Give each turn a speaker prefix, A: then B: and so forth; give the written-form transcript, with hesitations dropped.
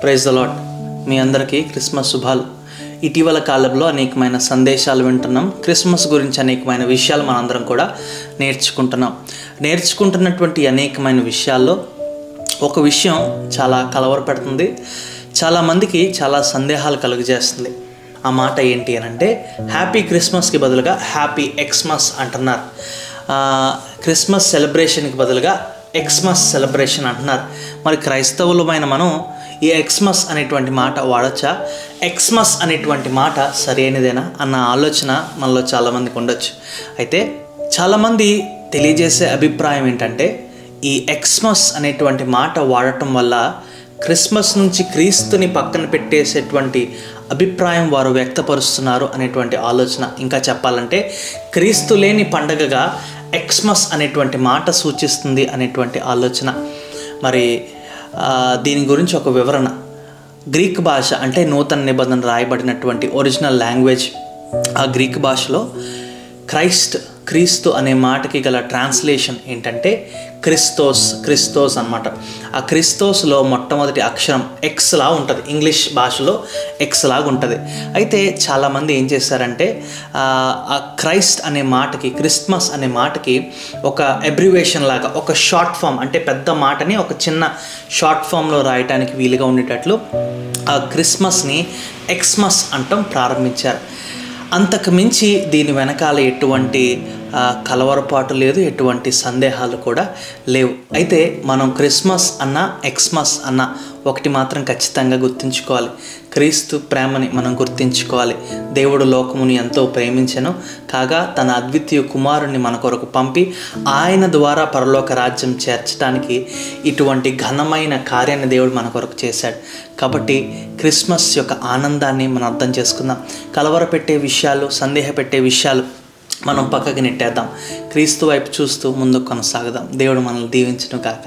A: Praise the lord. మీ అందరికీ Christmas శుభాలు. ఇటీవల కాలంలో అనేకమైన సందేశాలు వింటున్నాం. క్రిస్మస్ గురించి అనేకమైన విషయాలు మనందరం కూడా నేర్చుకుంటున్నటువంటి అనేకమైన విషయాల్లో ఒక విషయం చాలా కలవరపెడుతుంది, చాలామందికి చాలా సందేహాలు కలుగజేస్తుంది. ఆ మాట ఏంటి అని అంటే, హ్యాపీ క్రిస్మస్కి బదులుగా హ్యాపీ ఎక్స్మస్ అంటున్నారు. క్రిస్మస్ సెలబ్రేషన్కి బదులుగా ఎక్స్మస్ సెలబ్రేషన్ అంటున్నారు. మరి క్రైస్తవులమైన మనం ఈ ఎక్స్మస్ అనేటువంటి మాట వాడచ్చా? ఎక్స్మస్ అనేటువంటి మాట సరైనదేనా అన్న ఆలోచన మనలో చాలామందికి ఉండొచ్చు. అయితే చాలామంది తెలియజేసే అభిప్రాయం ఏంటంటే, ఈ ఎక్స్మస్ అనేటువంటి మాట వాడటం వల్ల క్రిస్మస్ నుంచి క్రీస్తుని పక్కన పెట్టేసేటువంటి అభిప్రాయం వారు వ్యక్తపరుస్తున్నారు అనేటువంటి ఆలోచన. ఇంకా చెప్పాలంటే క్రీస్తు లేని పండగగా ఎక్స్మస్ అనేటువంటి మాట సూచిస్తుంది అనేటువంటి ఆలోచన. మరి దీని గురించి ఒక వివరణ. గ్రీక్ భాష అంటే నూతన నిబంధన రాయబడినటువంటి ఒరిజినల్ లాంగ్వేజ్, ఆ గ్రీక్ భాషలో క్రీస్తు అనే మాటకి గల ట్రాన్స్లేషన్ ఏంటంటే క్రిస్తోస్ అన్నమాట. ఆ క్రిస్తోస్లో మొట్టమొదటి అక్షరం ఎక్స్ లా ఉంటుంది, ఇంగ్లీష్ భాషలో ఎక్స్ లాగా ఉంటుంది. అయితే చాలామంది ఏం చేశారంటే ఆ క్రైస్ట్ అనే మాటకి, క్రిస్మస్ అనే మాటకి ఒక అబ్రివేషన్ లాగా, ఒక షార్ట్ ఫామ్, అంటే పెద్ద మాటని ఒక చిన్న షార్ట్ ఫామ్లో రాయటానికి వీలుగా ఉండేటట్లు ఆ క్రిస్మస్ని ఎక్స్మస్ అంటాం ప్రారంభించారు. అంతకు మించి దీని వెనకాల ఎటువంటి కలవరపాటు లేదు, ఎటువంటి సందేహాలు కూడా లేవు. అయితే మనం క్రిస్మస్ అన్న ఎక్స్మస్ అన్న ఒకటి మాత్రం ఖచ్చితంగా గుర్తుంచుకోవాలి. క్రీస్తు ప్రేమని మనం గుర్తుంచుకోవాలి. దేవుడు లోకముని ఎంతో ప్రేమించెను కాగా తన అద్వితీయ కుమారుణ్ణి మన కొరకు పంపి ఆయన ద్వారా పరలోక రాజ్యం చేర్చడానికి ఇటువంటి ఘనమైన కార్యాన్ని దేవుడు మన కొరకు చేశాడు. కాబట్టి క్రిస్మస్ యొక్క ఆనందాన్ని మనం అర్థం చేసుకుందాం. కలవరపెట్టే విషయాలు, సందేహపెట్టే విషయాలు మనం పక్కకి నెట్టేద్దాం. క్రీస్తు వైపు చూస్తూ ముందుకు కొనసాగుదాం. దేవుడు మనల్ని దీవించును గాక.